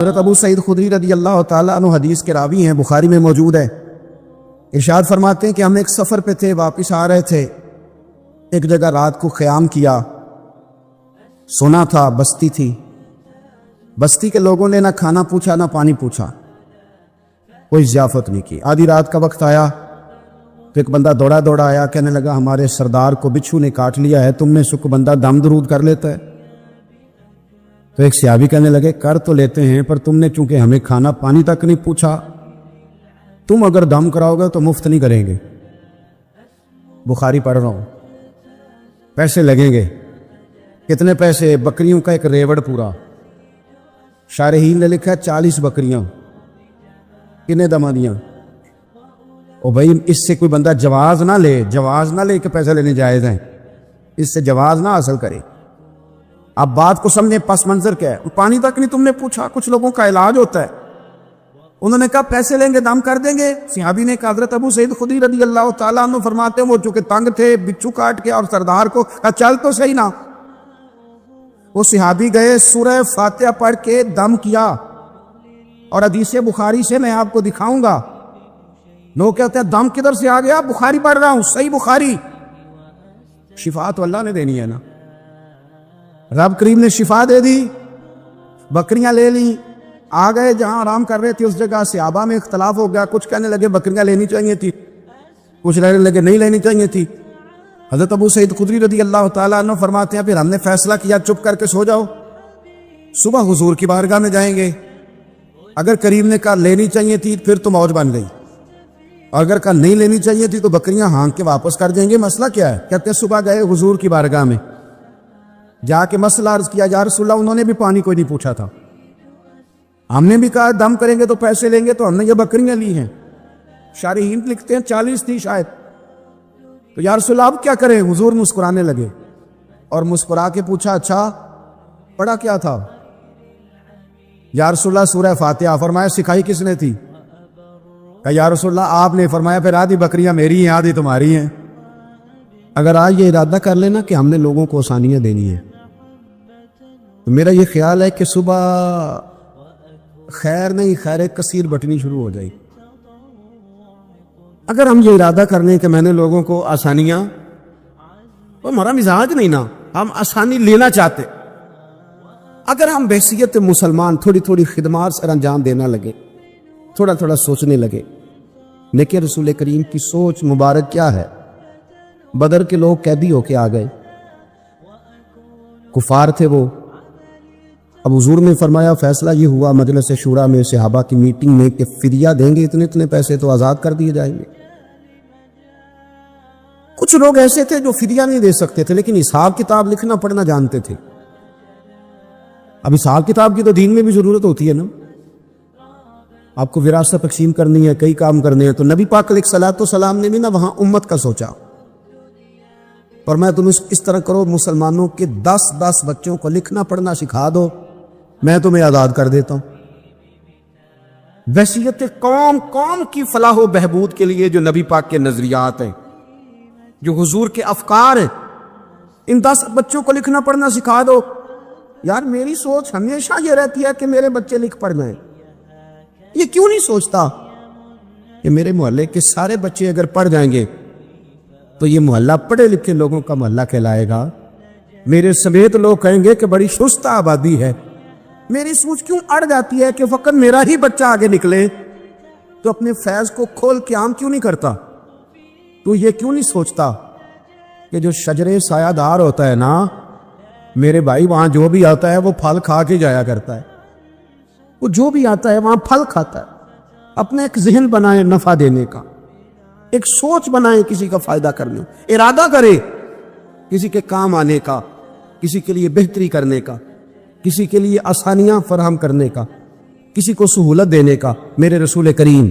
حضرت ابو سعید خدری رضی اللہ تعالیٰ عنہ حدیث کے راوی ہیں، بخاری میں موجود ہے۔ ارشاد فرماتے ہیں کہ ہم ایک سفر پہ تھے، واپس آ رہے تھے، ایک جگہ رات کو قیام کیا، سونا تھا، بستی تھی، بستی کے لوگوں نے نہ کھانا پوچھا نہ پانی پوچھا، کوئی ضیافت نہیں کی۔ آدھی رات کا وقت آیا تو ایک بندہ دوڑا دوڑا آیا، کہنے لگا ہمارے سردار کو بچھو نے کاٹ لیا ہے، تم میں سے کوئی بندہ دم درود کر لیتا ہے؟ تو ایک صحابی کہنے لگے کر تو لیتے ہیں، پر تم نے چونکہ ہمیں کھانا پانی تک نہیں پوچھا، تم اگر دم کراؤ گے تو مفت نہیں کریں گے۔ بخاری پڑھ رہا ہوں، پیسے لگیں گے۔ کتنے پیسے؟ بکریوں کا ایک ریوڑ پورا۔ شارحین نے لکھا 40 بکریاں، کتنے دما دیاں؟ او بھائی اس سے کوئی بندہ جواز نہ لے کہ پیسے لینے جائز ہیں، اس سے جواز نہ حاصل کرے۔ اب بات کو سمجھیں، پس منظر کیا ہے؟ پانی تک نہیں تم نے پوچھا۔ کچھ لوگوں کا علاج ہوتا ہے، انہوں نے کہا پیسے لیں گے دم کر دیں گے۔ صحابی نے کہا، حضرت ابو سعید خدری رضی اللہ تعالیٰ عنہ فرماتے ہیں وہ چونکہ تنگ تھے، بچھو کاٹ کے، اور سردار کو کہا چل تو صحیح نا۔ وہ صحابی گئے، سورہ فاتحہ پڑھ کے دم کیا، اور حدیث بخاری سے میں آپ کو دکھاؤں گا۔ لوگ کہتے ہیں دم کدھر سے آ گیا؟ بخاری پڑھ رہا ہوں، صحیح بخاری۔ شفا تو اللہ نے دینی ہے نا، رب کریم نے شفا دے دی۔ بکریاں لے لیں، آ گئے جہاں آرام کر رہے تھے اس جگہ۔ صحابہ میں اختلاف ہو گیا، کچھ کہنے لگے بکریاں لینی چاہیے تھی، کچھ کہنے لگے نہیں لینی چاہیے تھی۔ حضرت ابو سعید خدری رضی اللہ تعالیٰ عنہ فرماتے ہیں پھر ہم نے فیصلہ کیا چپ کر کے سو جاؤ، صبح حضور کی بارگاہ میں جائیں گے۔ اگر کریم نے کہا لینی چاہیے تھی پھر تو موج بن گئی، اور اگر کہا نہیں لینی چاہیے تھی تو بکریاں ہانک کے واپس کر دیں گے۔ مسئلہ کیا ہے؟ کہتے ہیں صبح گئے حضور کی بارگاہ میں، جا کے مسئلہ عرض کیا، یا رسول اللہ انہوں نے بھی پانی کوئی نہیں پوچھا تھا، ہم نے بھی کہا دم کریں گے تو پیسے لیں گے، تو ہم نے یہ بکریاں لی ہیں۔ شارحین لکھتے ہیں 40 تھی شاید۔ تو یا رسول اللہ اب کیا کریں؟ حضور مسکرانے لگے، اور مسکرا کے پوچھا اچھا پڑھا کیا تھا؟ یا رسول اللہ سورہ فاتحہ۔ فرمایا سکھائی کس نے تھی؟ کہ یا رسول اللہ آپ نے۔ فرمایا پھر آدھی بکریاں میری ہیں آدھی تمہاری ہیں۔ اگر آج یہ ارادہ کر لینا کہ ہم نے لوگوں کو آسانیاں دینی ہیں، تو میرا یہ خیال ہے کہ صبح خیر نہیں خیر کثیر بٹنی شروع ہو جائے۔ اگر ہم یہ ارادہ کر لیں کہ میں نے لوگوں کو آسانیاں، وہ ہمارا مزاج نہیں نا، ہم آسانی لینا چاہتے۔ اگر ہم بحیثیت مسلمان تھوڑی تھوڑی خدمات سر انجام دینا لگے، تھوڑا تھوڑا سوچنے لگے، لیکن رسول کریم کی سوچ مبارک کیا ہے؟ بدر کے لوگ قیدی ہو کے آ گئے، کفار تھے وہ۔ اب حضور نے فرمایا فیصلہ یہ ہوا مجلس شورا میں، صحابہ کی میٹنگ میں، کہ فدیہ دیں گے اتنے اتنے پیسے تو آزاد کر دیے جائیں گے۔ کچھ لوگ ایسے تھے جو فدیہ نہیں دے سکتے تھے، لیکن حساب کتاب لکھنا پڑھنا جانتے تھے۔ اب حساب کتاب کی تو دین میں بھی ضرورت ہوتی ہے نا، آپ کو وراثت تقسیم کرنی ہے، کئی کام کرنے ہیں، تو نبی پاک علیہ الصلوۃ والسلام نے بھی نا وہاں امت کا سوچا، اور میں تمہیں اس طرح کرو مسلمانوں کے 10 بچوں کو لکھنا پڑھنا سکھا دو، میں تمہیں آزاد کر دیتا ہوں۔ وصیت قوم کی فلاح و بہبود کے لیے جو نبی پاک کے نظریات ہیں، جو حضور کے افکار ہیں، ان 10 بچوں کو لکھنا پڑھنا سکھا دو۔ یار میری سوچ ہمیشہ یہ رہتی ہے کہ میرے بچے لکھ پڑھ جائیں۔ یہ کیوں نہیں سوچتا کہ میرے محلے کے سارے بچے اگر پڑھ جائیں گے تو یہ محلہ پڑھے لکھے لوگوں کا محلہ کہلائے گا، میرے سمیت لوگ کہیں گے کہ بڑی شستہ آبادی ہے۔ میری سوچ کیوں اڑ جاتی ہے کہ فقط میرا ہی بچہ آگے نکلے؟ تو اپنے فیض کو کھول کے عام کیوں نہیں کرتا؟ تو یہ کیوں نہیں سوچتا کہ جو شجرے سایہ دار ہوتا ہے نا، میرے بھائی وہاں جو بھی آتا ہے وہ پھل کھا کے جایا کرتا ہے، وہ جو بھی آتا ہے وہاں پھل کھاتا ہے۔ اپنا ایک ذہن بنائے نفع دینے کا، ایک سوچ بنائے کسی کا فائدہ کرنے، ارادہ کرے کسی کے کام آنے کا، کسی کے لیے بہتری کرنے کا، کسی کے لیے آسانیاں فراہم کرنے کا، کسی کو سہولت دینے کا۔ میرے رسول کریم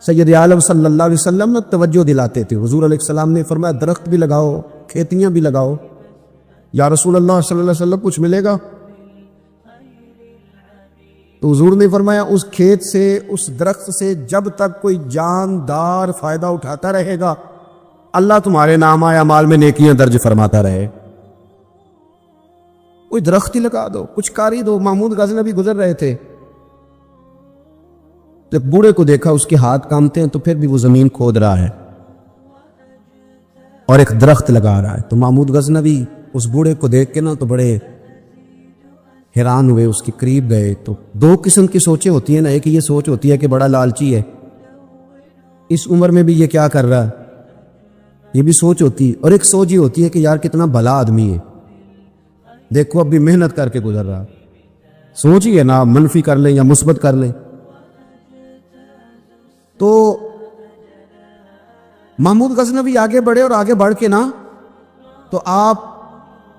سید عالم صلی اللہ علیہ وسلم نے توجہ دلاتے تھے۔ حضور علیہ السلام نے فرمایا درخت بھی لگاؤ، کھیتیاں بھی لگاؤ۔ یا رسول اللہ صلی اللہ علیہ وسلم کچھ ملے گا؟ تو حضور نے فرمایا اس کھیت سے، اس درخت سے جب تک کوئی جاندار فائدہ اٹھاتا رہے گا، اللہ تمہارے نام اعمال میں نیکیاں درج فرماتا رہے۔ کوئی درخت ہی لگا دو, کچھ کار ہی دو. محمود غزنوی گزر رہے تھے, جب بوڑھے کو دیکھا اس کے ہاتھ کامتے ہیں تو پھر بھی وہ زمین کھود رہا ہے اور ایک درخت لگا رہا ہے. تو محمود غزنوی اس بوڑھے کو دیکھ کے نا تو بڑے حیران ہوئے, اس کے قریب گئے. تو دو قسم کی سوچیں ہوتی ہیں نا, ایک یہ سوچ ہوتی ہے کہ بڑا لالچی ہے, اس عمر میں بھی یہ کیا کر رہا ہے, یہ بھی سوچ ہوتی ہے. اور ایک سوچ یہ ہوتی ہے کہ یار کتنا بھلا آدمی ہے, دیکھو اب بھی محنت کر کے گزر رہا. سوچ ہی ہے نا, منفی کر لیں یا مثبت کر لیں. تو محمود غزنوی آگے بڑھے اور آگے بڑھ کے نا تو آپ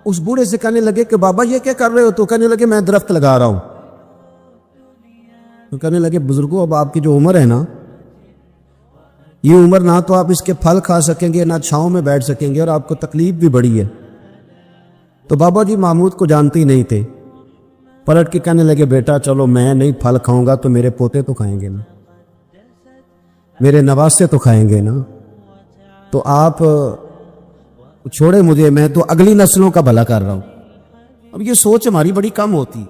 اس بوڑھے سے کہنے لگے کہ بابا یہ کیا کر رہے ہو؟ تو کہنے لگے میں درخت لگا رہا ہوں. تو کہنے لگے بزرگوں اب آپ کی جو عمر ہے نا, یہ عمر نہ تو آپ اس کے پھل کھا سکیں گے نہ چھاؤں میں بیٹھ سکیں گے, اور آپ کو تکلیف بھی بڑی ہے. تو بابا جی محمود کو جانتے ہی نہیں تھے, پلٹ کے کہنے لگے بیٹا چلو میں نہیں پھل کھاؤں گا تو میرے پوتے تو کھائیں گے نا, میرے نواسے تو کھائیں گے نا. تو آپ چھوڑے مجھے, میں تو اگلی نسلوں کا بھلا کر رہا ہوں. اب یہ سوچ ہماری بڑی کم ہوتی,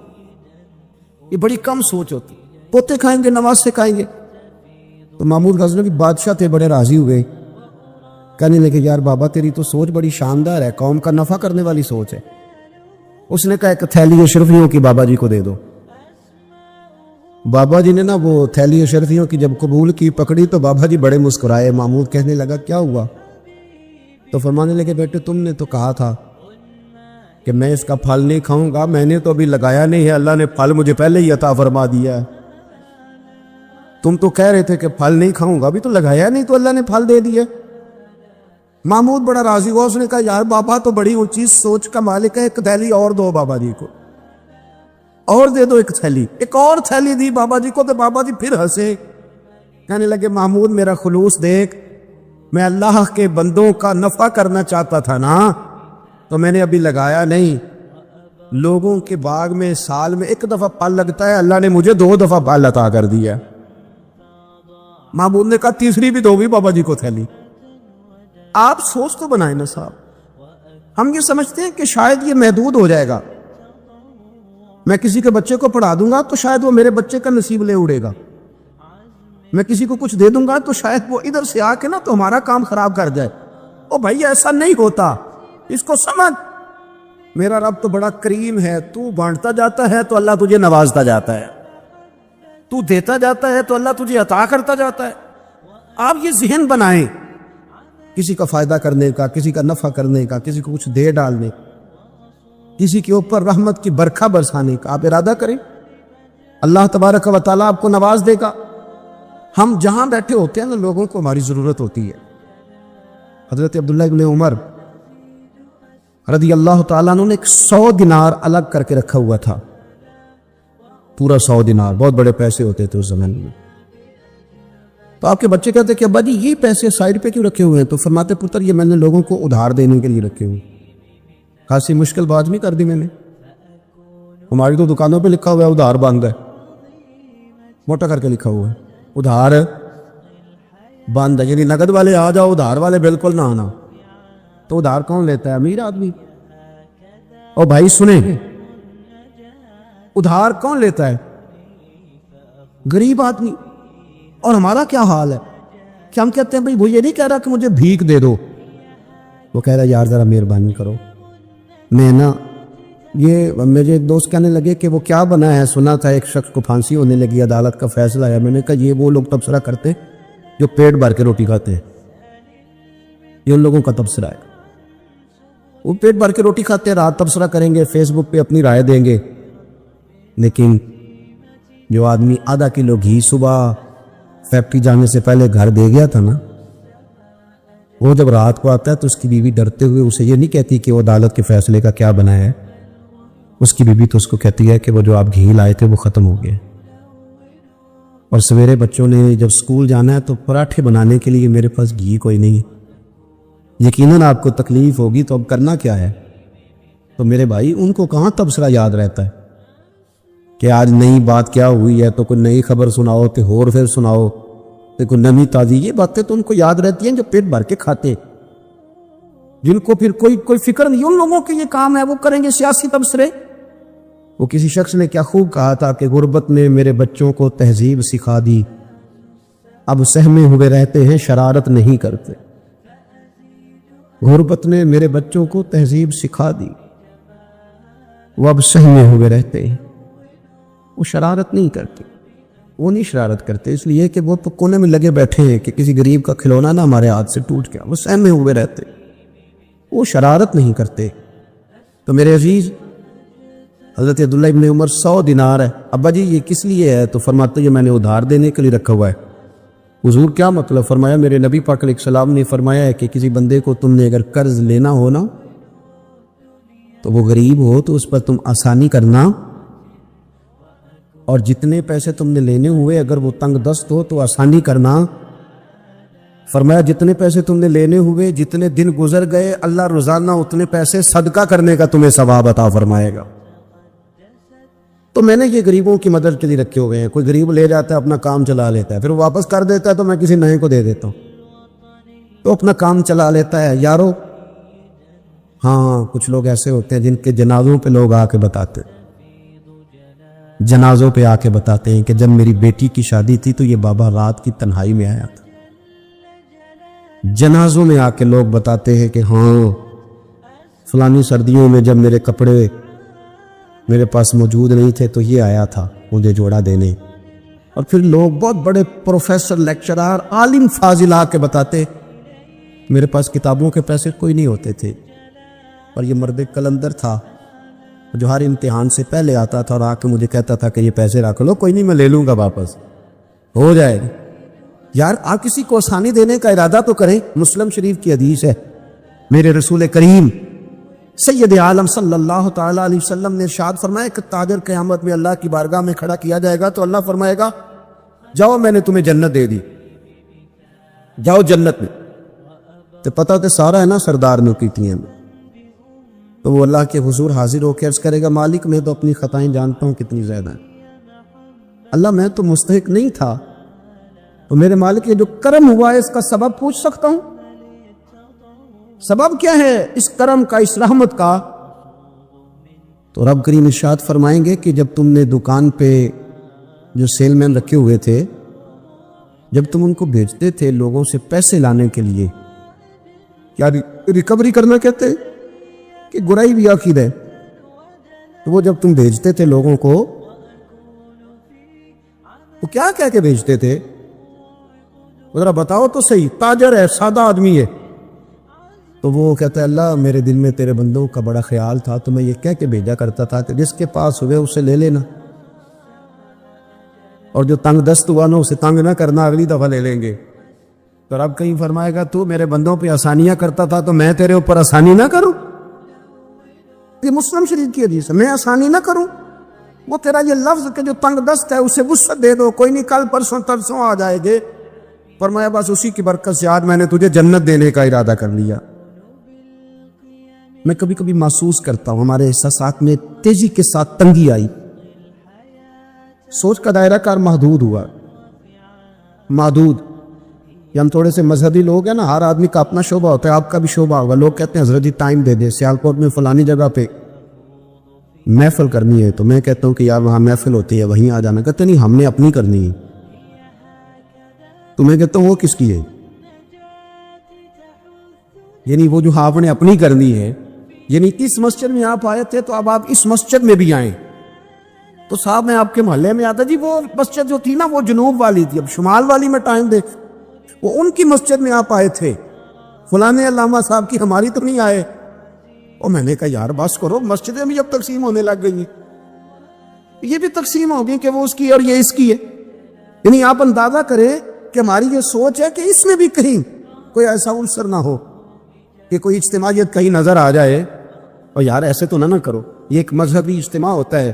یہ بڑی کم سوچ ہوتی, پوتے کھائیں گے نواسے کھائیں گے. تو محمود غزنوی بادشاہ تھے, بڑے راضی ہوئے, کہنے لگے یار بابا تیری تو سوچ بڑی شاندار ہے, قوم کا نفع کرنے والی سوچ ہے. اس نے کہا ایک تھیلی اشرفیوں کی بابا جی کو دے دو. بابا جی نے نا وہ تھیلی اشرفیوں کی جب قبول کی, پکڑی, تو بابا جی بڑے مسکرائے. محمود کہنے لگا کیا ہوا؟ تو فرمانے لگے بیٹے تم نے تو کہا تھا کہ میں اس کا پھل نہیں کھاؤں گا, میں نے تو ابھی لگایا نہیں ہے, اللہ نے پھل مجھے پہلے ہی عطا فرما دیا ہے. تم تو کہہ رہے تھے کہ پھل نہیں کھاؤں گا, ابھی تو لگایا نہیں تو اللہ نے پھل دے دیا. محمود بڑا راضی ہوا, اس نے کہا یار بابا تو بڑی اونچی سوچ کا مالک ہے, ایک تھیلی اور دو بابا جی کو, اور دے دو ایک تھیلی. ایک اور تھیلی دی بابا جی کو, تو بابا جی پھر ہنسے, کہنے لگے محمود میرا خلوص دیکھ, میں اللہ کے بندوں کا نفع کرنا چاہتا تھا نا, تو میں نے ابھی لگایا نہیں. لوگوں کے باغ میں سال میں ایک دفعہ پھل لگتا ہے, اللہ نے مجھے 2 دفعہ پھل عطا کر دیا. محمود نے کہا تیسری بھی دو بھی بابا جی کو تھیلی. آپ سوچ تو بنائیں نا صاحب, ہم یہ سمجھتے ہیں کہ شاید یہ محدود ہو جائے گا, میں کسی کے بچے کو پڑھا دوں گا تو شاید وہ میرے بچے کا نصیب لے اڑے گا, میں کسی کو کچھ دے دوں گا تو شاید وہ ادھر سے آ کے نا تو ہمارا کام خراب کر جائے. او بھائی ایسا نہیں ہوتا, اس کو سمجھ, میرا رب تو بڑا کریم ہے, تو بانٹتا جاتا ہے تو اللہ تجھے نوازتا جاتا ہے, تو دیتا جاتا ہے تو اللہ تجھے عطا کرتا جاتا ہے. آپ یہ ذہن بنائیں, کسی کا فائدہ کرنے کا, کسی کا نفع کرنے کا, کسی کو کچھ دے ڈالنے, کسی کے اوپر رحمت کی برکھا برسانے کا آپ ارادہ کریں, اللہ تبارک و تعالیٰ آپ کو نواز دے گا. ہم جہاں بیٹھے ہوتے ہیں نا, لوگوں کو ہماری ضرورت ہوتی ہے. حضرت عبداللہ ابن عمر رضی اللہ تعالیٰ عنہ نے 100 دینار الگ کر کے رکھا ہوا تھا, پورا 100 دینار, بہت بڑے پیسے ہوتے تھے اس زمانے میں. تو آپ کے بچے کہتے کہ ابا جی یہ پیسے سائڈ پہ کیوں رکھے ہوئے ہیں؟ تو فرماتے پتر یہ میں نے لوگوں کو ادھار دینے کے لیے رکھے ہوئے. خاصی مشکل بات نہیں کر دی میں نے, ہماری تو دکانوں پہ لکھا ہوا ہے ادھار بند ہے, موٹا کر کے لکھا ہوا ہے ادھار بند ہے, یعنی نقد والے آ جاؤ, ادھار والے بالکل نہ آنا. تو ادھار کون لیتا ہے؟ امیر آدمی. اور بھائی سنیں, ادھار کون لیتا ہے؟ غریب آدمی. اور ہمارا کیا حال ہے کہ ہم کہتے ہیں بھائی وہ یہ نہیں کہہ رہا کہ مجھے بھیک دے دو, وہ کہہ رہا یار ذرا مہربانی کرو. میں نا یہ مجھے ایک دوست کہنے لگے کہ وہ کیا بنا ہے, سنا تھا ایک شخص کو پھانسی ہونے لگی, عدالت کا فیصلہ ہے. میں نے کہا یہ وہ لوگ تبصرہ کرتے جو پیٹ بھر کے روٹی کھاتے ہیں, یہ ان لوگوں کا تبصرہ ہے. وہ پیٹ بھر کے روٹی کھاتے ہیں, رات تبصرہ کریں گے, فیس بک پہ اپنی رائے دیں گے. لیکن جو آدمی آدھا کلو گھی صبح فیکٹری جانے سے پہلے گھر دے گیا تھا نا, وہ جب رات کو آتا ہے تو اس کی بیوی ڈرتے ہوئے اسے یہ نہیں کہتی کہ وہ عدالت کے فیصلے کا کیا بنا ہے, اس کی بیوی تو اس کو کہتی ہے کہ وہ جو آپ گھی لائے تھے وہ ختم ہو گئے. اور سویرے بچوں نے جب سکول جانا ہے تو پراٹھے بنانے کے لیے میرے پاس گھی کوئی نہیں ہے. یقیناً آپ کو تکلیف ہوگی, تو اب کرنا کیا ہے؟ تو میرے بھائی ان کو کہاں تبصرہ یاد رہتا ہے کہ آج نئی بات کیا ہوئی ہے, تو کوئی نئی خبر سناؤ, تو اور پھر سناؤ, تو کوئی نئی تازی. یہ باتیں تو ان کو یاد رہتی ہیں جو پیٹ بھر کے کھاتے, جن کو پھر کوئی فکر نہیں. ان لوگوں کے یہ کام ہے, وہ کریں گے سیاسی تبصرے. وہ کسی شخص نے کیا خوب کہا تھا کہ غربت نے میرے بچوں کو تہذیب سکھا دی، اب سہمے ہوئے رہتے ہیں شرارت نہیں کرتے۔ غربت نے میرے بچوں کو تہذیب سکھا دی، وہ اب سہمے ہوئے رہتے ہیں، وہ شرارت نہیں کرتے، وہ نہیں شرارت کرتے اس لیے کہ وہ تو کونے میں لگے بیٹھے ہیں کہ کسی غریب کا کھلونا نہ ہمارے ہاتھ سے ٹوٹ گیا، وہ سہمے ہوئے رہتے، وہ شرارت نہیں کرتے۔ تو میرے عزیز، حضرت عبداللہ ابن عمر 100 دینار ہے، ابا جی یہ کس لیے ہے؟ تو فرماتے یہ میں نے ادھار دینے کے لیے رکھا ہوا ہے۔ حضور کیا مطلب؟ فرمایا میرے نبی پاک علیہ السلام نے فرمایا ہے کہ کسی بندے کو تم نے اگر قرض لینا ہو نا تو وہ غریب ہو تو اس پر تم آسانی کرنا، اور جتنے پیسے تم نے لینے ہوئے اگر وہ تنگ دست ہو تو آسانی کرنا۔ فرمایا جتنے پیسے تم نے لینے ہوئے، جتنے دن گزر گئے، اللہ روزانہ اتنے پیسے صدقہ کرنے کا تمہیں ثواب عطا فرمائے گا۔ تو میں نے یہ غریبوں کی مدد کے لیے رکھے ہوئے ہیں۔ کوئی غریب لے جاتا ہے اپنا کام چلا لیتا ہے، پھر وہ واپس کر دیتا ہے تو میں کسی نئے کو دے دیتا ہوں، تو اپنا کام چلا لیتا ہے یارو۔ ہاں کچھ لوگ ایسے ہوتے ہیں جن کے جنازوں پہ لوگ آ کے بتاتے ہیں، جنازوں پہ آ کے بتاتے ہیں کہ جب میری بیٹی کی شادی تھی تو یہ بابا رات کی تنہائی میں آیا تھا۔ جنازوں میں آ کے لوگ بتاتے ہیں کہ ہاں فلانی سردیوں میں جب میرے کپڑے میرے پاس موجود نہیں تھے تو یہ آیا تھا مجھے جوڑا دینے۔ اور پھر لوگ بہت بڑے پروفیسر، لیکچرار، عالم فاضل آ کے بتاتے میرے پاس کتابوں کے پیسے کوئی نہیں ہوتے تھے، اور یہ مرد کلندر تھا جو ہر امتحان سے پہلے آتا تھا اور آ کے مجھے کہتا تھا کہ یہ پیسے رکھ لو، کوئی نہیں میں لے لوں گا، واپس ہو جائے گی۔ یار آپ کسی کو آسانی دینے کا ارادہ تو کریں۔ مسلم شریف کی حدیث ہے، میرے رسول کریم سید عالم صلی اللہ تعالیٰ علیہ وسلم نے ارشاد فرمایا کہ تاجر قیامت میں اللہ کی بارگاہ میں کھڑا کیا جائے گا تو اللہ فرمائے گا جاؤ میں نے تمہیں جنت دے دی، جاؤ جنت میں۔ تو پتہ تو سارا ہے نا سردار نے کیتی ہیں، تو وہ اللہ کے حضور حاضر ہو کے عرض کرے گا مالک میں تو اپنی خطائیں جانتا ہوں کتنی زیادہ ہیں، اللہ میں تو مستحق نہیں تھا، تو میرے مالک یہ جو کرم ہوا ہے اس کا سبب پوچھ سکتا ہوں؟ سبب کیا ہے اس کرم کا، اس رحمت کا؟ تو رب کریم ارشاد فرمائیں گے کہ جب تم نے دکان پہ جو سیل مین رکھے ہوئے تھے، جب تم ان کو بھیجتے تھے لوگوں سے پیسے لانے کے لیے، کیا ریکوری کرنا کہتے کہ گرائی بھی عقید ہے، تو وہ جب تم بھیجتے تھے لوگوں کو وہ کیا کہہ کے بھیجتے تھے؟ ذرا بتاؤ تو صحیح، تاجر ہے، سادہ آدمی ہے، تو وہ کہتا ہے اللہ میرے دل میں تیرے بندوں کا بڑا خیال تھا تو میں یہ کہہ کے بھیجا کرتا تھا کہ جس کے پاس ہوئے اسے لے لینا، اور جو تنگ دست ہوا نا اسے تنگ نہ کرنا، اگلی دفعہ لے لیں گے۔ تو رب کہیں فرمائے گا تو میرے بندوں پہ آسانیاں کرتا تھا تو میں تیرے اوپر آسانی نہ کروں؟ یہ مسلم شریف کی حدیث ہے، میں آسانی نہ کروں؟ وہ تیرا یہ لفظ کہ جو تنگ دست ہے اسے وسعت دے دو، کوئی نہیں کل پرسوں ترسوں آ جائے گے، فرمایا بس اسی کی برکت سے آج میں نے تجھے جنت دینے کا ارادہ کر لیا۔ میں کبھی کبھی محسوس کرتا ہوں ہمارے احساسات میں تیزی کے ساتھ تنگی آئی، سوچ کا دائرہ کار محدود ہوا، محدود۔ یہ ہم تھوڑے سے مذہبی لوگ ہیں نا، ہر آدمی کا اپنا شعبہ ہوتا ہے، آپ کا بھی شعبہ ہوگا۔ لوگ کہتے ہیں حضرت جی ٹائم دے دے، سیالکوٹ میں فلانی جگہ پہ محفل کرنی ہے، تو میں کہتا ہوں کہ یار وہاں محفل ہوتی ہے وہیں آ جانا، کہتے نہیں ہم نے اپنی کرنی ہے، تو میں کہتا ہوں وہ کس کی ہے؟ یعنی وہ جو آپ نے اپنی کرنی ہے، یعنی اس مسجد میں آپ آئے تھے تو اب آپ اس مسجد میں بھی آئیں، تو صاحب میں آپ کے محلے میں آتا جی وہ مسجد جو تھی نا وہ جنوب والی تھی، اب شمال والی میں ٹائم دے، وہ ان کی مسجد میں آپ آئے تھے، فلانے علامہ صاحب کی ہماری تو نہیں آئے۔ اور میں نے کہا یار بس کرو، مسجدیں بھی اب تقسیم ہونے لگ گئی ہیں، یہ بھی تقسیم ہوگی کہ وہ اس کی اور یہ اس کی ہے۔ یعنی آپ اندازہ کریں کہ ہماری یہ سوچ ہے کہ اس میں بھی کہیں کوئی ایسا عنصر نہ ہو کہ کوئی اجتماعیت کہیں نظر آ جائے، اور یار ایسے تو نہ کرو، یہ ایک مذہبی اجتماع ہوتا ہے،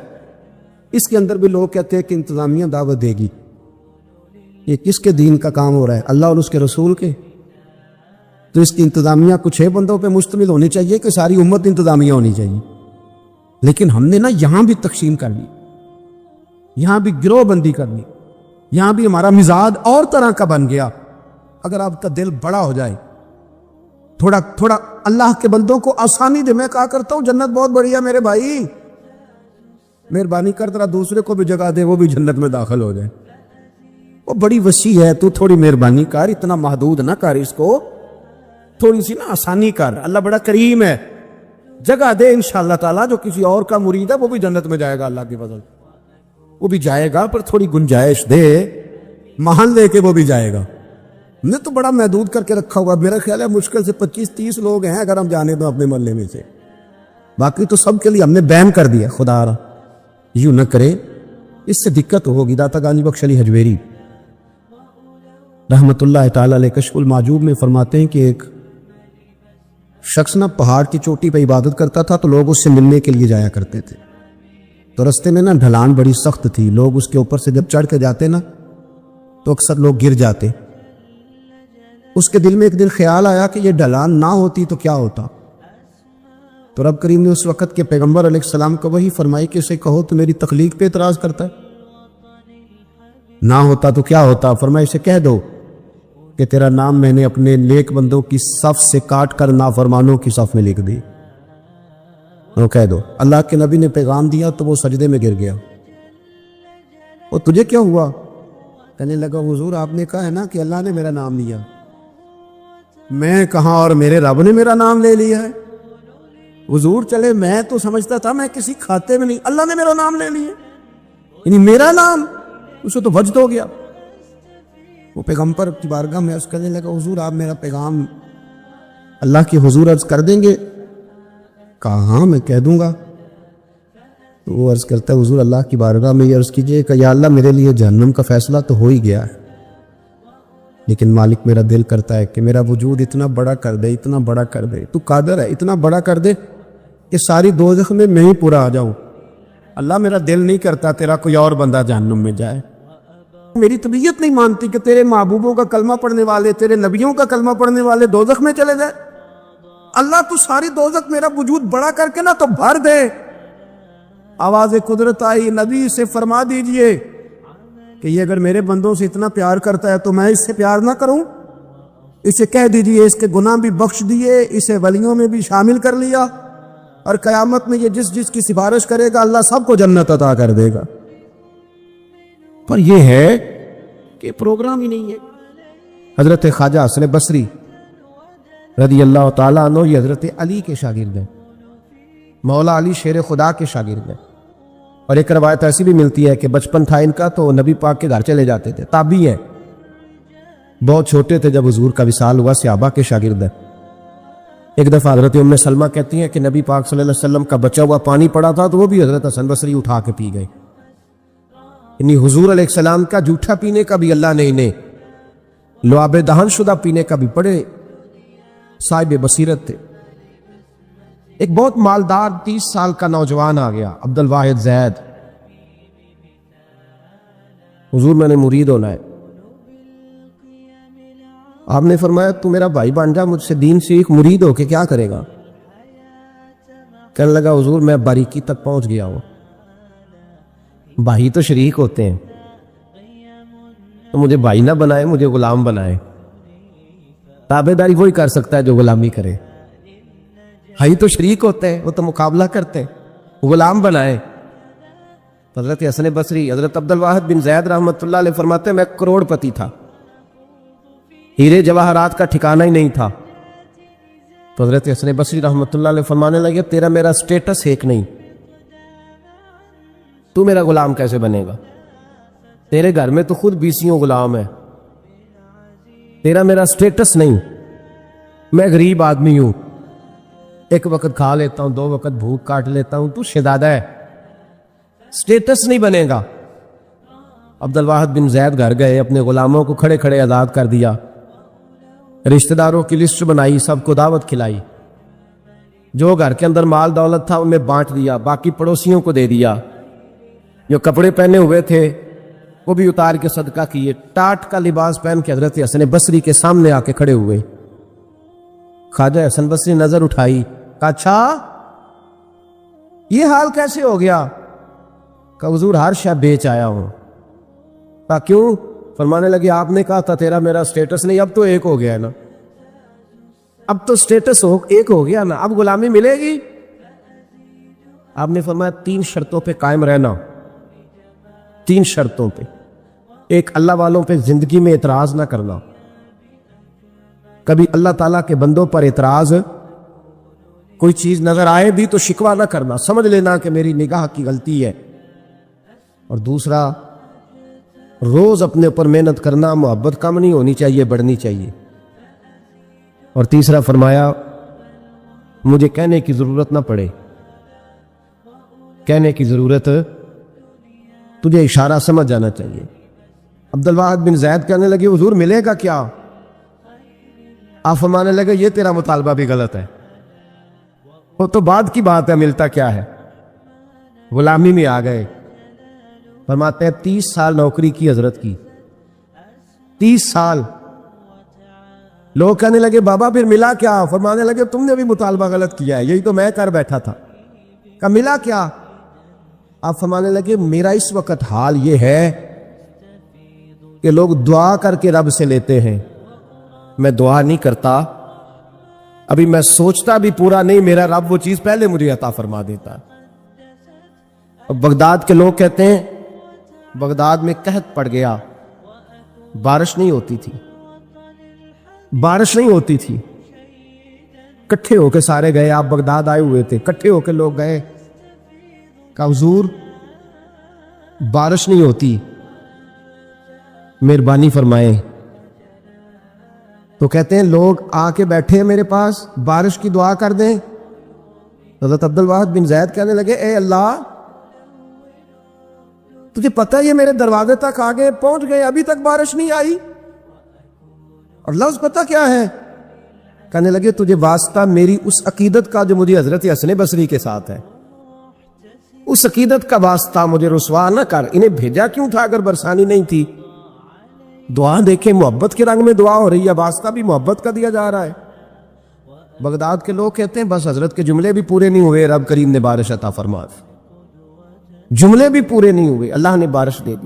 اس کے اندر بھی لوگ کہتے ہیں کہ انتظامیہ دعوت دے گی، یہ کس کے دین کا کام ہو رہا ہے؟ اللہ اور اس کے رسول کے؟ تو اس کی انتظامیہ کچھ 6 بندوں پہ مشتمل ہونی چاہیے کہ ساری امت انتظامیہ ہونی چاہیے؟ لیکن ہم نے نا یہاں بھی تقسیم کر لی، یہاں بھی گروہ بندی کر لی، یہاں بھی ہمارا مزاج اور طرح کا بن گیا۔ اگر آپ کا دل بڑا ہو جائے، تھوڑا اللہ کے بندوں کو آسانی دے، میں کہا کرتا ہوں جنت بہت بڑی ہے میرے بھائی، مہربانی کر ذرا دوسرے کو بھی جگہ دے، وہ بھی جنت میں داخل ہو جائے۔ وہ بڑی وسیع ہے، تو تھوڑی مہربانی کر، اتنا محدود نہ کر اس کو، تھوڑی سی نا آسانی کر۔ اللہ بڑا کریم ہے، جگہ دے انشاءاللہ تعالیٰ۔ جو کسی اور کا مرید ہے وہ بھی جنت میں جائے گا اللہ کی فضل، وہ بھی جائے گا، پر تھوڑی گنجائش دے، محل دے کے وہ بھی جائے گا۔ نے تو بڑا محدود کر کے رکھا ہوا، میرا خیال ہے مشکل سے 25-30 لوگ ہیں اگر ہم جانے تو اپنے محلے میں سے، باقی تو سب کے لیے ہم نے بین کر دیا۔ خدا را یوں نہ کرے، اس سے دقت ہوگی۔ داتا گانی بخش علی حجویری رحمت اللہ تعالی علیہ کشف المعجوب میں فرماتے ہیں کہ ایک شخص نہ پہاڑ کی چوٹی پہ عبادت کرتا تھا، تو لوگ اس سے ملنے کے لیے جایا کرتے تھے، تو رستے میں نا ڈھلان بڑی سخت تھی، لوگ اس کے اوپر سے جب چڑھ کے جاتے نا تو اکثر لوگ گر جاتے۔ اس کے دل میں ایک دن خیال آیا کہ یہ ڈھلان نہ ہوتی تو کیا ہوتا، تو رب کریم نے اس وقت کے پیغمبر علیہ السلام کو وہی فرمائی کہ اسے کہو تو میری تخلیق پہ اعتراض کرتا ہے، نہ ہوتا تو کیا ہوتا؟ فرمایا اسے کہہ دو کہ تیرا نام میں نے اپنے نیک بندوں کی صف سے کاٹ کر نافرمانوں کی صف میں لکھ دی، وہ کہہ دو۔ اللہ کے نبی نے پیغام دیا تو وہ سجدے میں گر گیا۔ وہ تجھے کیا ہوا؟ کہنے لگا حضور آپ نے کہا ہے نا کہ اللہ نے میرا نام لیا، میں کہاں اور میرے رب نے میرا نام لے لیا ہے حضور۔ چلے میں تو سمجھتا تھا میں کسی کھاتے میں نہیں، اللہ نے میرا نام لے لیا، یعنی میرا نام، اسے تو وجد ہو گیا۔ وہ پیغمبر کی بارگاہ میں عرض کرنے لگا حضور آپ میرا پیغام اللہ کے حضور عرض کر دیں گے؟ کہا ہاں میں کہہ دوں گا۔ تو وہ عرض کرتا ہے حضور اللہ کی بارگاہ میں یہ عرض کیجئے کہ یا اللہ میرے لیے جہنم کا فیصلہ تو ہو ہی گیا ہے، لیکن مالک میرا دل کرتا ہے کہ میرا وجود اتنا بڑا کر دے، اتنا بڑا کر دے، تو قادر ہے اتنا بڑا کر دے کہ ساری دوزخ میں میں ہی پورا آ جاؤں۔ اللہ میرا دل نہیں کرتا تیرا کوئی اور بندہ جہنم میں جائے، میری طبیعت نہیں مانتی کہ تیرے محبوبوں کا کلمہ پڑھنے والے، تیرے نبیوں کا کلمہ پڑھنے والے دوزخ میں چلے جائے۔ اللہ تو ساری دوزخ میرا وجود بڑا کر کے نا تو بھر دے۔ آواز قدرت آئی، نبی سے فرما دیجئے کہ یہ اگر میرے بندوں سے اتنا پیار کرتا ہے تو میں اس سے پیار نہ کروں؟ اسے کہہ دیجئے اس کے گناہ بھی بخش دیے، اسے ولیوں میں بھی شامل کر لیا، اور قیامت میں یہ جس کی سفارش کرے گا اللہ سب کو جنت عطا کر دے گا۔ پر یہ ہے کہ پروگرام ہی نہیں ہے۔ حضرت خواجہ حسن بصری رضی اللہ تعالیٰ عنہ یہ حضرت علی کے شاگرد ہیں، مولا علی شیر خدا کے شاگرد ہیں، اور ایک روایت ایسی بھی ملتی ہے کہ بچپن تھا ان کا تو نبی پاک کے گھر چلے جاتے تھے، تابعی ہے، بہت چھوٹے تھے جب حضور کا وصال ہوا، صحابہ کے شاگرد ہیں۔ ایک دفعہ حضرت ام سلمہ کہتی ہیں کہ نبی پاک صلی اللہ علیہ وسلم کا بچا ہوا پانی پڑا تھا تو وہ بھی حضرت حسن بصری اٹھا کے پی گئے، یعنی حضور علیہ السلام کا جھوٹا پینے کا بھی اللہ نے انہیں لعاب دہن شدہ پینے کا بھی بڑے صاحب بصیرت تھے۔ ایک بہت مالدار 30 سال کا نوجوان آ گیا، عبد الواحد زید، حضور میں نے مرید ہونا ہے۔ آپ نے فرمایا تو میرا بھائی بن جا، مجھ سے دین سیکھ، مرید ہو کے کیا کرے گا؟ کہنے لگا حضور میں باریکی تک پہنچ گیا ہوں، بھائی تو شریک ہوتے ہیں، تو مجھے بھائی نہ بنائے، مجھے غلام بنائے۔ تابع داری وہی کر سکتا ہے جو غلامی کرے، بھائی تو شریک ہوتے ہیں، وہ تو مقابلہ کرتے ہیں، غلام بنائے۔ حضرت حسن بصری، حضرت عبد الواحد بن زید رحمۃ اللہ علیہ فرماتے ہیں میں کروڑ پتی تھا، ہیرے جواہرات کا ٹھکانہ ہی نہیں تھا۔ تو حضرت حسن بصری رحمۃ اللہ علیہ فرمانے لگے تیرا میرا سٹیٹس ایک نہیں، تو میرا غلام کیسے بنے گا؟ تیرے گھر میں تو خود 20 غلام ہے، تیرا میرا سٹیٹس نہیں، میں غریب آدمی ہوں، ایک وقت کھا لیتا ہوں، 2 وقت بھوک کاٹ لیتا ہوں، تو شہزادہ ہے، سٹیٹس نہیں بنے گا۔ عبد الواحد بن زید گھر گئے، اپنے غلاموں کو کھڑے کھڑے آزاد کر دیا، رشتہ داروں کی لسٹ بنائی، سب کو دعوت کھلائی، جو گھر کے اندر مال دولت تھا ان میں بانٹ دیا، باقی پڑوسیوں کو دے دیا، جو کپڑے پہنے ہوئے تھے وہ بھی اتار کے صدقہ کیے، ٹاٹ کا لباس پہن کے حضرت حسن بصری کے سامنے آ کے کھڑے ہوئے۔ خواجہ حسن بصری نظر اٹھائی، کہا اچھا یہ حال کیسے ہو گیا؟ کہا حضور ہر شے بیچ آیا ہوں۔ کہا کیوں؟ فرمانے لگے آپ نے کہا تھا تیرا میرا سٹیٹس نہیں، اب تو ایک ہو گیا ہے نا، اب تو سٹیٹس ایک ہو گیا نا، اب غلامی ملے گی؟ آپ نے فرمایا 3 شرطوں پہ قائم رہنا، 3 شرطوں پہ۔ ایک، اللہ والوں پہ زندگی میں اعتراض نہ کرنا، کبھی اللہ تعالیٰ کے بندوں پر اعتراض، کوئی چیز نظر آئے بھی تو شکوہ نہ کرنا، سمجھ لینا کہ میری نگاہ کی غلطی ہے۔ اور دوسرا، روز اپنے اوپر محنت کرنا، محبت کم نہیں ہونی چاہیے، بڑھنی چاہیے۔ اور تیسرا فرمایا مجھے کہنے کی ضرورت نہ پڑے، کہنے کی ضرورت، تجھے اشارہ سمجھ جانا چاہیے۔ عبدالواحد بن زید کہنے لگے حضور ملے گا کیا؟ آپ فرمانے لگے یہ تیرا مطالبہ بھی غلط ہے، وہ تو بعد کی بات ہے، ملتا کیا ہے؟ غلامی میں آ گئے۔ فرماتے ہیں 30 سال نوکری کی حضرت کی، 30 سال۔ لوگ کہنے لگے بابا پھر ملا کیا؟ فرمانے لگے تم نے بھی مطالبہ غلط کیا ہے، یہی تو میں کر بیٹھا تھا۔ کہا ملا کیا؟ آپ فرمانے لگے میرا اس وقت حال یہ ہے کہ لوگ دعا کر کے رب سے لیتے ہیں، میں دعا نہیں کرتا، ابھی میں سوچتا بھی پورا نہیں، میرا رب وہ چیز پہلے مجھے عطا فرما دیتا۔ اب بغداد کے لوگ کہتے ہیں بغداد میں قحط پڑ گیا، بارش نہیں ہوتی تھی، بارش نہیں ہوتی تھی۔ کٹھے ہو کے سارے گئے، آپ بغداد آئے ہوئے تھے، کٹھے ہو کے لوگ گئے، کہا حضور بارش نہیں ہوتی، مہربانی فرمائیں۔ تو کہتے ہیں لوگ آ کے بیٹھے ہیں میرے پاس، بارش کی دعا کر دیں۔ حضرت عبدالواحد بن زید کہنے لگے اے اللہ تجھے پتہ یہ میرے دروازے تک آگے پہنچ گئے، ابھی تک بارش نہیں آئی، اور لفظ پتہ کیا ہے؟ کہنے لگے تجھے واسطہ میری اس عقیدت کا جو مجھے حضرت حسن بصری کے ساتھ ہے، اس عقیدت کا واسطہ، مجھے رسوا نہ کر۔ انہیں بھیجا کیوں تھا اگر برسانی نہیں تھی؟ دعا دیکھیں محبت کے رنگ میں دعا ہو رہی ہے، واسطہ بھی محبت کا دیا جا رہا ہے۔ بغداد کے لوگ کہتے ہیں بس حضرت کے جملے بھی پورے نہیں ہوئے، رب کریم نے بارش عطا فرما دی، جملے بھی پورے نہیں ہوئے، اللہ نے بارش دے دی۔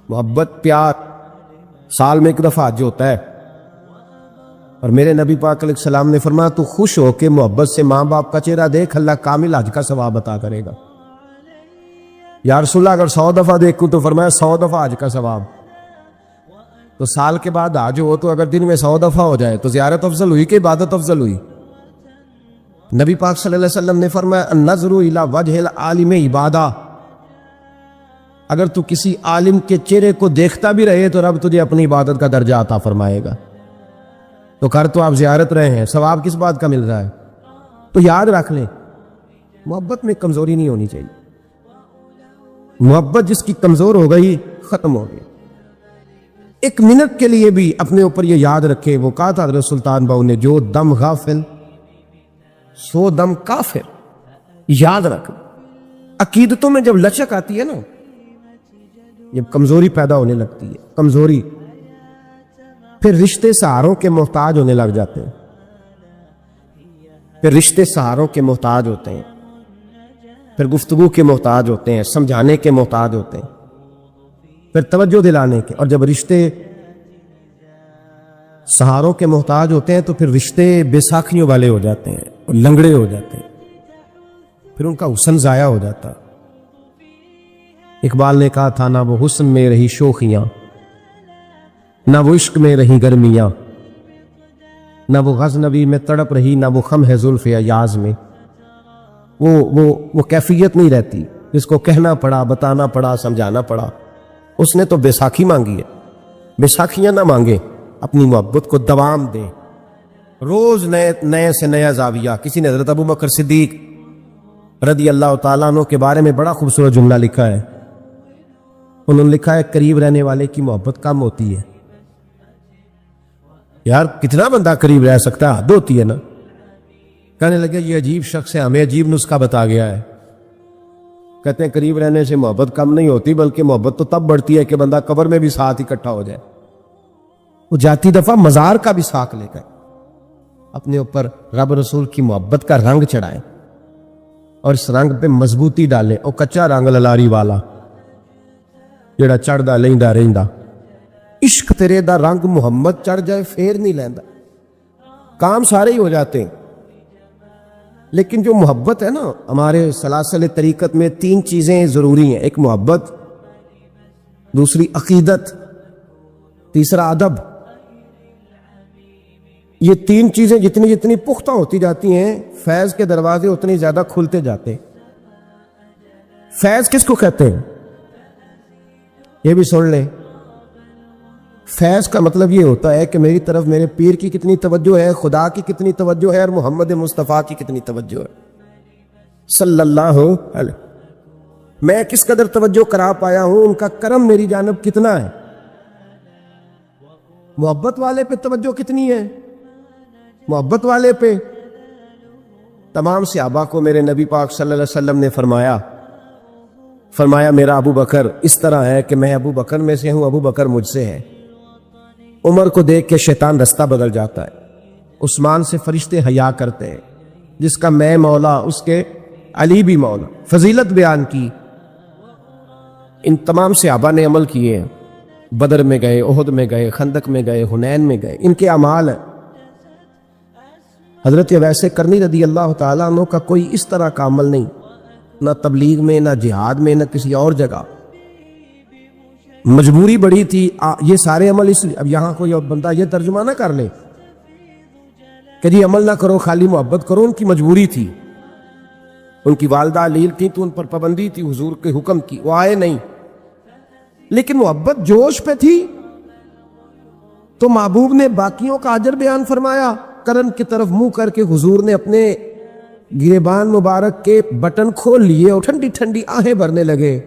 محبت، پیار سال میں ایک دفعہ حج ہوتا ہے، اور میرے نبی پاک علیہ السلام نے فرمایا تو خوش ہو کے محبت سے ماں باپ کا چہرہ دیکھ، اللہ کامل حج کا ثواب عطا کرے گا۔ یا رسول اللہ اگر 100 دفعہ دیکھوں تو فرمایا 100 دفعہ حج کا ثواب۔ تو سال کے بعد حج ہو تو اگر دن میں 100 دفعہ ہو جائے تو زیارت افضل ہوئی کہ عبادت افضل ہوئی؟ نبی پاک صلی اللہ علیہ وسلم نے فرمایا النظر الی وجہ العالم عبادہ، اگر تو کسی عالم کے چہرے کو دیکھتا بھی رہے تو رب تجھے اپنی عبادت کا درجہ عطا فرمائے گا۔ تو کر تو آپ زیارت رہے ہیں، ثواب کس بات کا مل رہا ہے؟ تو یاد رکھ لیں محبت میں کمزوری نہیں ہونی چاہیے، محبت جس کی کمزور ہو گئی ختم ہو گئی۔ ایک منٹ کے لیے بھی اپنے اوپر یہ یاد رکھے، وہ کہا تھا حضرت سلطان باؤ نے جو دم غافل سو دم کافر، یاد رکھ۔ عقیدتوں میں جب لچک آتی ہے نا، جب کمزوری پیدا ہونے لگتی ہے، کمزوری، پھر رشتے سہاروں کے محتاج ہونے لگ جاتے ہیں، پھر رشتے سہاروں کے محتاج ہوتے ہیں، پھر گفتگو کے محتاج ہوتے ہیں، سمجھانے کے محتاج ہوتے ہیں، پھر توجہ دلانے کے، اور جب رشتے سہاروں کے محتاج ہوتے ہیں تو پھر رشتے بے ساکھیوں والے ہو جاتے ہیں اور لنگڑے ہو جاتے ہیں، پھر ان کا حسن ضائع ہو جاتا۔ اقبال نے کہا تھا نہ وہ حسن میں رہی شوخیاں، نہ وہ عشق میں رہی گرمیاں، نہ وہ غزنوی میں تڑپ رہی، نہ وہ خم ہے زلف ایاز میں۔ وہ کیفیت نہیں رہتی جس کو کہنا پڑا، بتانا پڑا، سمجھانا پڑا۔ اس نے تو بیساکھی مانگی ہے، بیساکھیاں نہ مانگے، اپنی محبت کو دوام دے، روز نئے سے نیا زاویہ۔ کسی نے حضرت ابو بکر صدیق رضی اللہ تعالیٰ عنہ کے بارے میں بڑا خوبصورت جملہ لکھا ہے، انہوں نے لکھا ہے قریب رہنے والے کی محبت کم ہوتی ہے۔ یار کتنا بندہ قریب رہ سکتا ہے، حد ہوتی ہے نا۔ کہنے لگے یہ عجیب شخص ہے، ہمیں عجیب نسخہ بتا گیا ہے۔ کہتے ہیں قریب رہنے سے محبت کم نہیں ہوتی، بلکہ محبت تو تب بڑھتی ہے کہ بندہ قبر میں بھی ساتھ اکٹھا ہو جائے۔ وہ جاتی دفعہ مزار کا بھی ساتھ لے کر اپنے اوپر رب رسول کی محبت کا رنگ چڑھائیں، اور اس رنگ پہ مضبوطی ڈالیں۔ اور کچا رنگ للاری والا جڑا چڑھدا لیندا رہندا، عشق تیرے دا رنگ محمد چڑھ جائے پھر نہیں لیندا، کام سارے ہی ہو جاتے ہیں۔ لیکن جو محبت ہے نا، ہمارے سلاسل طریقت میں 3 چیزیں ضروری ہیں، ایک محبت، دوسری عقیدت، تیسرا ادب۔ یہ 3 چیزیں جتنی جتنی پختہ ہوتی جاتی ہیں، فیض کے دروازے اتنے زیادہ کھلتے جاتے ہیں۔ فیض کس کو کہتے ہیں؟ یہ بھی سن لیں، فیض کا مطلب یہ ہوتا ہے کہ میری طرف میرے پیر کی کتنی توجہ ہے، خدا کی کتنی توجہ ہے، اور محمد مصطفیٰ کی کتنی توجہ ہے صلی اللہ علیہ۔ میں کس قدر توجہ کرا پایا ہوں، ان کا کرم میری جانب کتنا ہے۔ محبت والے پہ توجہ کتنی ہے؟ محبت والے پہ تمام صحابہ کو میرے نبی پاک صلی اللہ علیہ وسلم نے فرمایا میرا ابو بکر اس طرح ہے کہ میں ابو بکر میں سے ہوں، ابو بکر مجھ سے ہے۔ عمر کو دیکھ کے شیطان رستہ بدل جاتا ہے، عثمان سے فرشتے حیا کرتے ہیں، جس کا میں مولا اس کے علی بھی مولا۔ فضیلت بیان کی، ان تمام صحابہ نے عمل کیے ہیں، بدر میں گئے، احد میں گئے، خندق میں گئے، حنین میں گئے، ان کے اعمال ہیں۔ حضرت ویسے کرنی رضی اللہ تعالیٰ عنہ کا کوئی اس طرح کا عمل نہیں، نہ تبلیغ میں، نہ جہاد میں، نہ کسی اور جگہ۔ مجبوری بڑی تھی، یہ سارے عمل اس لیے۔ اب یہاں کوئی بندہ یہ ترجمہ نہ کر لے کہ جی عمل نہ کرو، خالی محبت کرو۔ ان کی مجبوری تھی، ان کی والدہ علیل تھی تو ان پر پابندی تھی حضور کے حکم کی، وہ آئے نہیں، لیکن محبت جوش پہ تھی تو محبوب نے باقیوں کا اجر بیان فرمایا۔ کرن کی طرف منہ کر کے حضور نے اپنے گریبان مبارک کے بٹن کھول لیے اور ٹھنڈی ٹھنڈی آہیں بھرنے لگے۔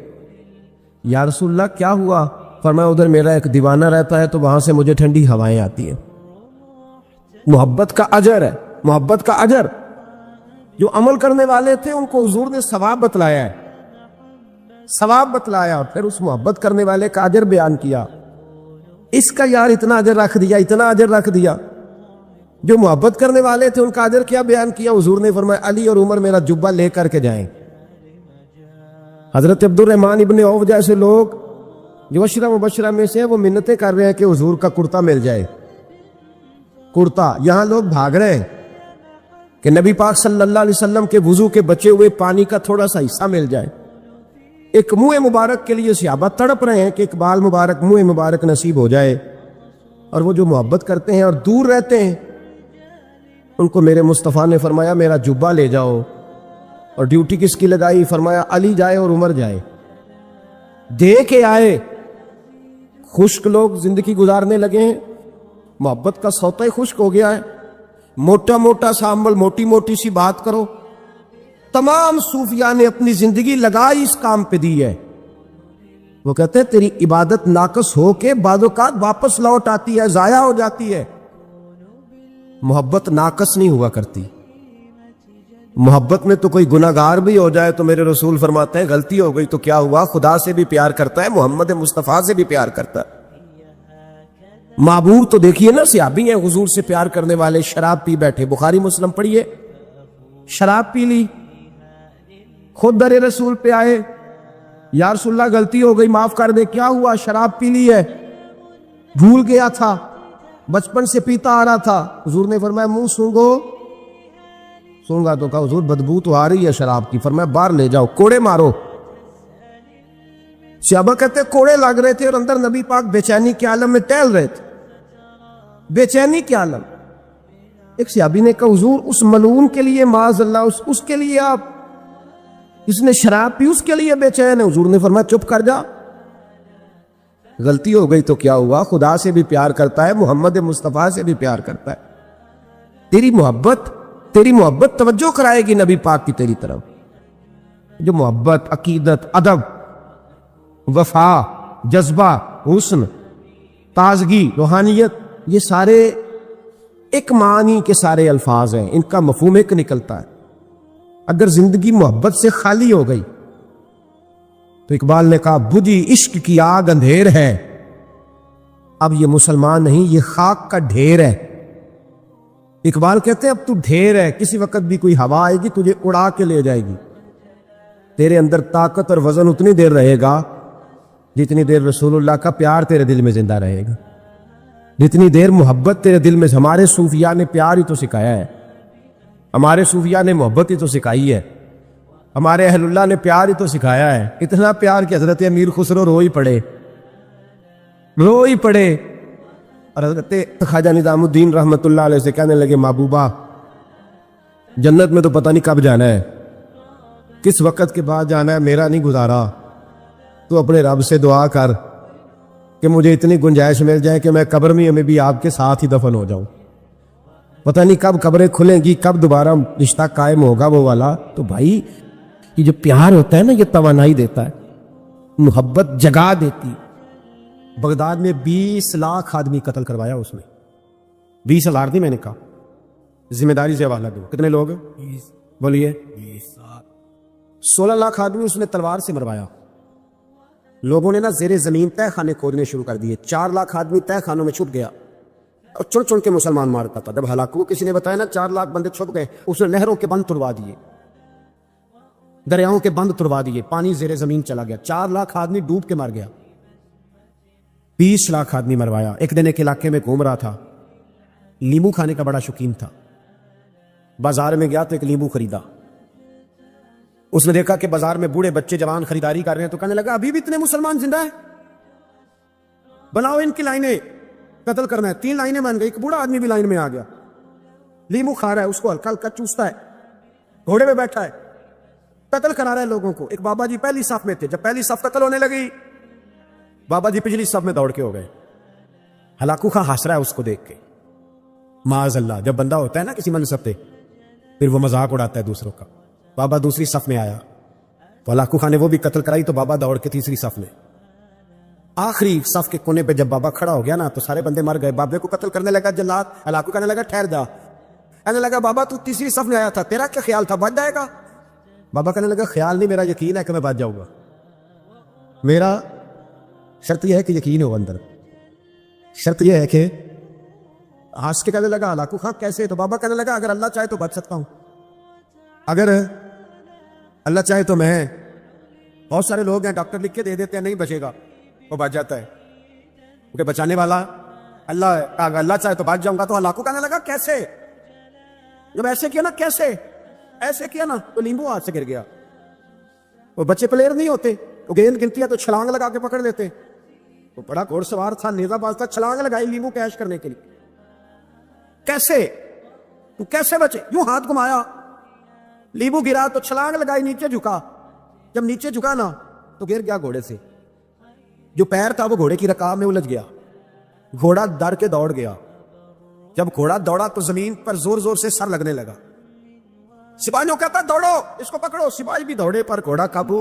یا رسول اللہ کیا ہوا؟ فرمایا ادھر میرا ایک دیوانہ رہتا ہے تو وہاں سے مجھے ٹھنڈی ہوائیں آتی ہیں۔ محبت کا اجر ہے، محبت کا اجر۔ جو عمل کرنے والے تھے ان کو حضور نے ثواب بتلایا ہے، ثواب بتلایا، اور پھر اس محبت کرنے والے کا اجر بیان کیا۔ اس کا یار اتنا اجر رکھ دیا، اتنا اجر رکھ دیا۔ جو محبت کرنے والے تھے ان کا اجر کیا بیان کیا؟ حضور نے فرمایا علی اور عمر میرا جبہ لے کر کے جائیں۔ حضرت عبد الرحمن ابن عوف جیسے لوگ جو عشرہ مبشرہ میں سے ہیں، وہ منتیں کر رہے ہیں کہ حضور کا کرتا مل جائے، کرتا۔ یہاں لوگ بھاگ رہے ہیں کہ نبی پاک صلی اللہ علیہ وسلم کے وضو کے بچے ہوئے پانی کا تھوڑا سا حصہ مل جائے۔ ایک منہ مبارک کے لیے صحابہ تڑپ رہے ہیں کہ ایک بال مبارک، منہ مبارک نصیب ہو جائے۔ اور وہ جو محبت کرتے ہیں اور دور رہتے ہیں، ان کو میرے مصطفیٰ نے فرمایا میرا جبہ لے جاؤ۔ اور ڈیوٹی کس کی لگائی؟ فرمایا علی جائے اور عمر جائے، دے کے آئے۔ خشک لوگ زندگی گزارنے لگے ہیں، محبت کا سوتا ہی خشک ہو گیا ہے۔ موٹا موٹا سا عمل، موٹی موٹی سی بات کرو۔ تمام صوفیاء نے اپنی زندگی لگائی اس کام پہ دی ہے۔ وہ کہتے ہیں تیری عبادت ناقص ہو کے بعض اوقات واپس لوٹ آتی ہے، ضائع ہو جاتی ہے۔ محبت ناقص نہیں ہوا کرتی۔ محبت میں تو کوئی گناہگار بھی ہو جائے تو میرے رسول فرماتے ہیں غلطی ہو گئی تو کیا ہوا، خدا سے بھی پیار کرتا ہے، محمد مصطفیٰ سے بھی پیار کرتا ہے۔ محبوب تو دیکھیے نا، صحابی ہیں حضور سے پیار کرنے والے، شراب پی بیٹھے، بخاری مسلم پڑھیے، شراب پی لی، خود در رسول پہ آئے، یا رسول اللہ غلطی ہو گئی معاف کر دے۔ کیا ہوا؟ شراب پی لی ہے، بھول گیا تھا، بچپن سے پیتا آ رہا تھا۔ حضور نے فرمایا منہ سونگو۔ سونگا تو کہا حضور بدبو تو آ رہی ہے شراب کی۔ فرمایا باہر لے جاؤ، کوڑے مارو۔ صحابہ کہتے کوڑے لگ رہے تھے اور اندر نبی پاک بے چینی کے عالم میں ٹہل رہے تھے، بے چینی کے عالم۔ ایک صحابی نے کہا حضور اس ملعون کے لیے معاذ اللہ، اس کے لیے آپ، اس نے شراب پی اس کے لیے بے چین ہے۔ حضور نے فرمایا چپ کر جا، غلطی ہو گئی تو کیا ہوا، خدا سے بھی پیار کرتا ہے، محمد مصطفیٰ سے بھی پیار کرتا ہے۔ تیری محبت توجہ کرائے گی نبی پاک کی تیری طرف۔ جو محبت، عقیدت، ادب، وفا، جذبہ، حسن، تازگی، روحانیت، یہ سارے ایک معنی کے سارے الفاظ ہیں، ان کا مفہوم ایک نکلتا ہے۔ اگر زندگی محبت سے خالی ہو گئی تو اقبال نے کہا بجھی عشق کی آگ اندھیر ہے، اب یہ مسلمان نہیں یہ خاک کا ڈھیر ہے۔ اقبال کہتے ہیں اب تو ڈھیر ہے، کسی وقت بھی کوئی ہوا آئے گی تجھے اڑا کے لے جائے گی۔ تیرے اندر طاقت اور وزن اتنی دیر رہے گا جتنی دیر رسول اللہ کا پیار تیرے دل میں زندہ رہے گا، جتنی دیر محبت تیرے دل میں۔ ہمارے صوفیاء نے پیار ہی تو سکھایا ہے ہمارے صوفیاء نے محبت ہی تو سکھائی ہے، ہمارے اہل اللہ نے پیار ہی تو سکھایا ہے، اتنا پیار کہ حضرت امیر خسرو رو ہی پڑے، اور حضرت خواجہ نظام الدین رحمت اللہ علیہ سے کہنے لگے محبوبہ جنت میں تو پتہ نہیں کب جانا ہے، کس وقت کے بعد جانا ہے میرا نہیں گزارا، تو اپنے رب سے دعا کر کہ مجھے اتنی گنجائش مل جائے کہ میں قبر میں بھی آپ کے ساتھ ہی دفن ہو جاؤں، پتہ نہیں کب قبریں کھلیں گی، کب دوبارہ رشتہ قائم ہوگا وہ والا۔ تو بھائی یہ جو پیار ہوتا ہے نا یہ توانائی دیتا ہے، محبت جگا دیتی۔ بغداد میں 20 لاکھ آدمی قتل کروایا اس نے، 20,000 نہیں، میں نے کہا ذمہ داری سے حوالہ دو، کتنے لوگ بولیے؟ 16 لاکھ آدمی اس نے تلوار سے مروایا۔ لوگوں نے نا زیر زمین تہ خانے کھودنے شروع کر دیے، 4 لاکھ آدمی تہ خانوں میں چھپ گیا اور چن چن کے مسلمان مارتا تھا۔ جب ہلاکو کسی نے بتایا نا 4 لاکھ بندے چھپ گئے، اس نے نہروں کے بند توڑوا دیے، دریاؤں کے بند توڑوا دیے، پانی زیر زمین چلا گیا، 4 لاکھ آدمی ڈوب کے مر گیا، 20 لاکھ آدمی مروایا۔ ایک دن ایک علاقے میں گھوم رہا تھا، لیمو کھانے کا بڑا شوقین تھا، بازار میں گیا تو ایک لیمو خریدا۔ اس نے دیکھا کہ بازار میں بوڑھے بچے جوان خریداری کر رہے ہیں، تو کہنے لگا ابھی بھی اتنے مسلمان زندہ ہیں، بناؤ ان کی لائنیں، قتل کرنا ہے۔ 3 لائنیں بن گئی، ایک بوڑھا آدمی بھی لائن میں آ گیا، لیمو کھا رہا ہے، اس کو ہلکا ہلکا چوستا ہے، گھوڑے پہ بیٹھا ہے، قتل کرا رہا ہے لوگوں کو۔ ایک بابا جی پہلی صف میں تھے، جب پہلی صف قتل ہونے لگی بابا جی پچھلی صف میں دوڑ کے ہو گئے۔ ہلاکو خان ہنس رہا ہے اس کو دیکھ کے، معاذ اللہ، جب بندہ ہوتا ہے نا کسی منصب پہ پھر وہ مذاق اڑاتا ہے دوسروں کا۔ بابا دوسری صف میں آیا تو ہلاکو خان نے وہ بھی قتل کرائی، تو بابا دوڑ کے تیسری صف میں، آخری صف کے کونے پہ جب بابا کھڑا ہو گیا نا تو سارے بندے مر گئے۔ بابے کو قتل کرنے لگا جلاد، ہلاکو کہنے لگا ٹھہر جا، کہنے لگا بابا تو تیسری صف میں آیا تھا، تیرا کیا خیال تھا بچ جائے گا؟ بابا کہنے لگا خیال نہیں، میرا یقین ہے کہ میں بچ جاؤں گا، میرا شرط یہ ہے کہ یقین ہو اندر، شرط یہ ہے کہ ہنس کے کہنے لگا ہلاکو خان کیسے؟ تو بابا کہنے لگا اگر اللہ چاہے تو بچ سکتا ہوں، اگر اللہ چاہے تو میں، بہت سارے لوگ ہیں ڈاکٹر لکھ کے دے دیتے ہیں نہیں بچے گا، وہ بچ جاتا ہے کیونکہ بچانے والا اللہ ہے، اگر اللہ چاہے تو بچ جاؤں گا۔ تو ہلاکو کہنے لگا کیسے؟ جب ایسے کیا نا، کیسے ایسے کیا نا تو لیمبو ہاتھ سے گر گیا۔ وہ بچے پلیئر نہیں ہوتے، وہ گیند گنتی ہے تو چھلانگ لگا کے پکڑ لیتے، وہ بڑا گھوڑ سوار تھا، نیزہ باز تھا، چھلانگ لگائی لیمبو کیش کرنے کے لیے۔ کیسے تو کیسے بچے؟ یوں ہاتھ گھمایا، لیمبو گرا تو چھلانگ لگائی، نیچے جھکا، جب نیچے جھکا نا تو گر گیا گھوڑے سے، جو پیر تھا وہ گھوڑے کی رکاب میں الجھ گیا، گھوڑا ڈر کے دوڑ گیا، جب گھوڑا دوڑا تو زمین پر زور زور سے سر لگنے لگا، سپاہیوں کہتا دوڑو اس کو پکڑو، سپاہی بھی دوڑے پر گھوڑا قابو